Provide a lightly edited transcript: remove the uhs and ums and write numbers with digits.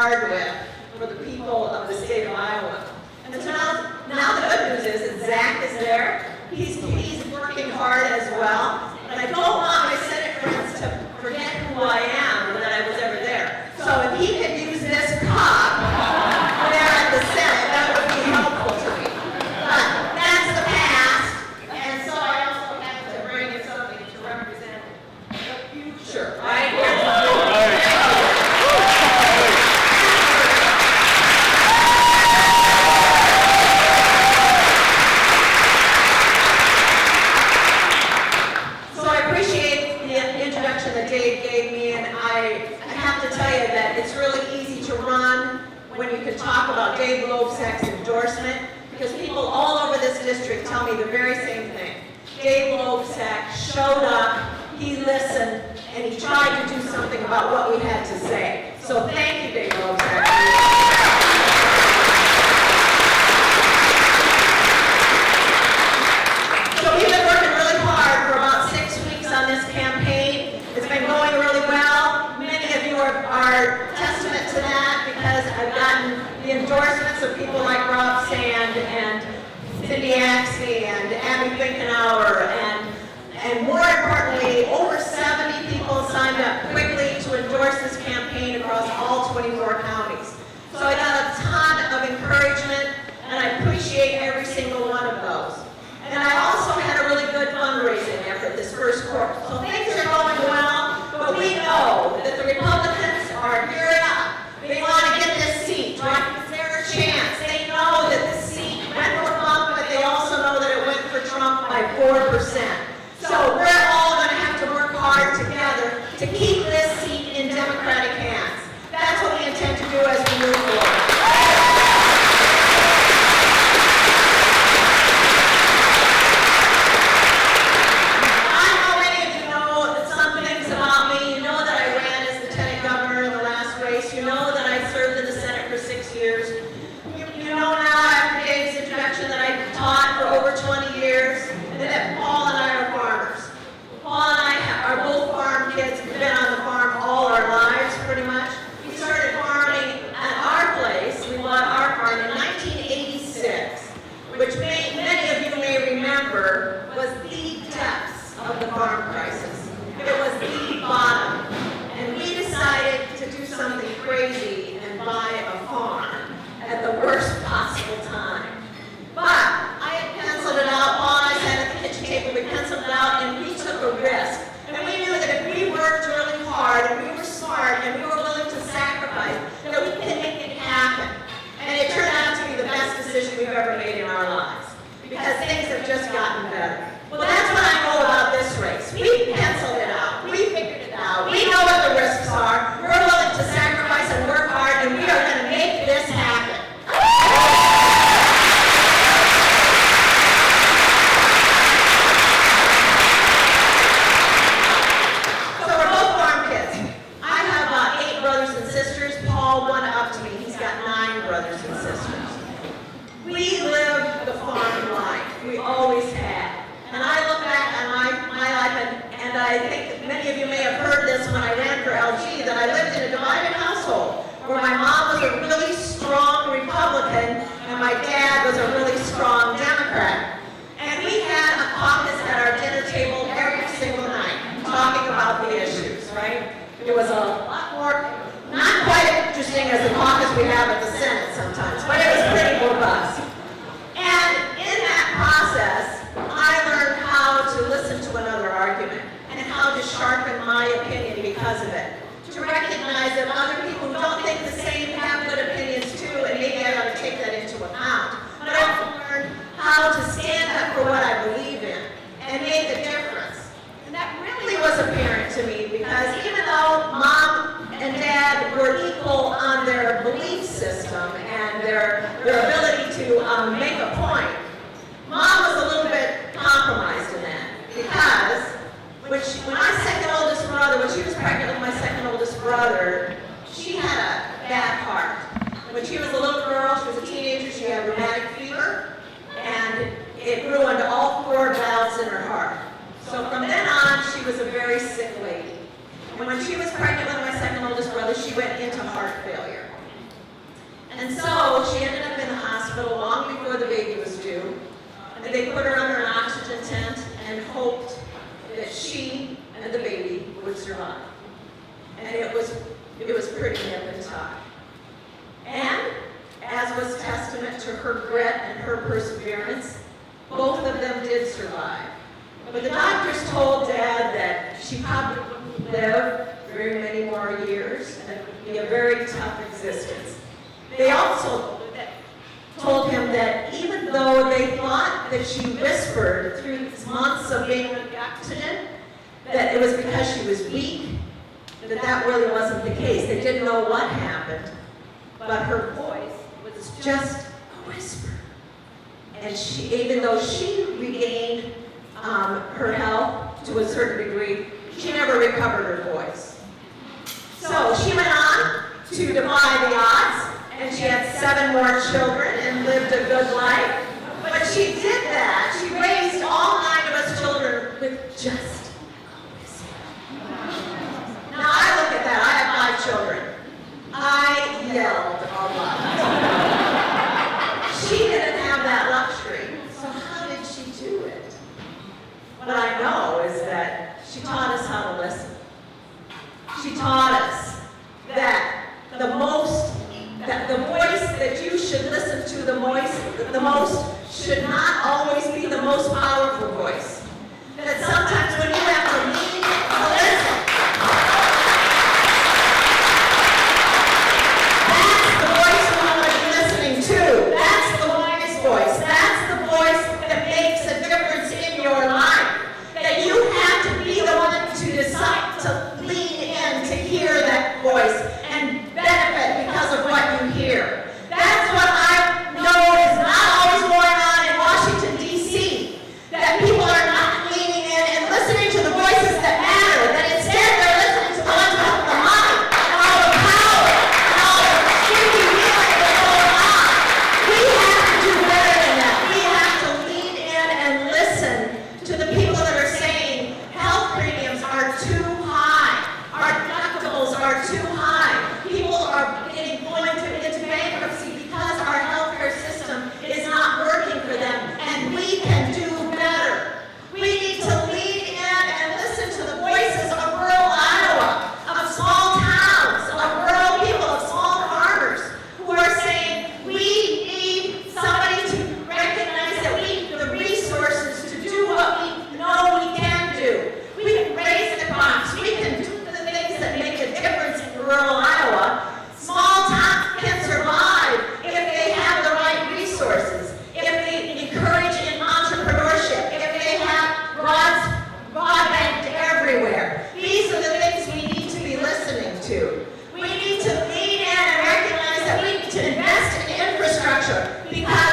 hard with for the people of the state of Iowa. And so now the good news is that Zach is there. He's working hard as well. But I don't want my Senate friends to forget who I am or that I was ever there. So if he could use this cup there at the Senate, that would be helpful to me. But that's the past. And so I also have to bring in something to represent the future, right? Here's the future. That Dave gave me, and I have to tell you that it's really easy to run when you can talk about Dave Loebsack's endorsement, because people all over this district tell me the very same thing. Dave Loebsack showed up, he listened, and he tried to do something about what we had to say. So thank you, Dave Loebsack. So we've been working really hard for about 6 weeks on this campaign. It's been going really well. Many of you are testament to that because I've gotten the endorsements of people like Rob Sand and Cindy Axie and Abby Finkenauer and more importantly, over 70 people signed up quickly to endorse this campaign across all 24 counties. So I got a ton of encouragement and I appreciate every single one of those. And I also had a really good fundraising effort this first quarter. So things are going well, but we know that the Republicans are geared up. They want to get this seat, right? It's their chance. They know that this seat went for Trump, but they also know that it went for Trump by 4%. So we're all going to have to work hard together to keep this seat in Democratic hands. That's what we intend to do as we move forward. Over 20 years, and that Paul and I are farmers. Paul and I are both farm kids. We've been on the farm all our lives, pretty much. We started farming at our place. We bought our farm in 1986, which many of you may remember was the depths of the farm crisis. It was the bottom. And we decided to do something crazy and buy a farm at the worst possible time. But I had penciled it out. Paul and I sat at the kitchen table, we penciled it out, and we took a risk. And we knew that if we worked really hard, and we were smart, and we were willing to sacrifice, that we could make it happen. And it turned out to be the best decision we've ever made in our lives, because things have just gotten better. Well, that's what I know about this race. We penciled it out. We figured it out. We know what the risks are. We're willing to sacrifice and work hard, and we are going to make this happen. We lived the farm life. We always had. And I look back on my life, and I think that many of you may have heard this when I ran for LG, that I lived in a divided household where my mom was a really strong Republican and my dad was a really strong Democrat. And we had a caucus at our dinner table every single night talking about the issues, right? It was a lot more, not quite interesting as the caucus we have at the Senate sometimes, but it was pretty robust. And in that process, I learned how to listen to another argument and how to sharpen my opinion because of it. To recognize that other people who don't think the same have good opinions too, and maybe I ought to take that into account. But I also learned how to stand up for what I believe in and make a difference. And that really was apparent to me because even though Mom and Dad were equal on their belief system and their ability to make a point, Mom was a little bit compromised in that because when my second oldest brother, when she was pregnant with my second oldest brother, she had a bad heart. When she was a little girl, she was a teenager, she had rheumatic fever, and it grew into all 4 valves in her heart. So from then on, she was a very sick lady. And when she was pregnant with my second oldest brother, she went into heart failure. And so she ended up in the hospital long before the baby was due. And they put her under an oxygen tent and hoped that she and the baby would survive. And it was pretty nip and tuck. And as was testament to her grit and her perseverance, both of them did survive. But the doctors told Dad that she probably wouldn't live very many more years and it would be a very tough existence. They also told him that even though they thought that she whispered through these months of being on oxygen, that it was because she was weak, that really wasn't the case. They didn't know what happened, but her voice was just a whisper. And she, even though she regained her health to a certain degree, she never recovered her voice. So she went on to defy the odds, and she had 7 more children and lived a good life. But she did that. She raised all 9 of us children with just a whisper. Now I look at that. I have 5 children. I yelled a lot. She didn't have that luxury. So how did she do it? What I know is that she taught us how to listen. She taught us that the voice that you should listen to the most should not always be the most powerful voice. That sometimes when you have to lean to listen, that's the voice we want to be listening to. That's the wise voice. That's the voice that makes a difference in your life. That you have to be the one to decide to lean in to hear that voice and benefit because of what you hear. That's what I know is not always going on in Washington, D.C. That people are not leaning in and listening to the voices that matter. That instead they're listening to the ones with the money and all the power and all the stinky feelings that go on. We have to do better than that. We have to lean in and listen to the people that are saying health premiums are too high. Our deductibles are too high. People are going into bankruptcy because our healthcare system is not working for them, and we can do better. We need to lean in and listen to the voices of rural Iowa, of small towns, of rural people, of small farmers who are saying we need somebody to recognize that we need the resources to do what we know we can do. We can raise the crops. We can do the things that make a difference in rural Iowa. Small towns can survive if they have the right resources, if they encourage entrepreneurship, if they have broadband everywhere. These are the things we need to be listening to. We need to lean in and recognize that we need to invest in infrastructure because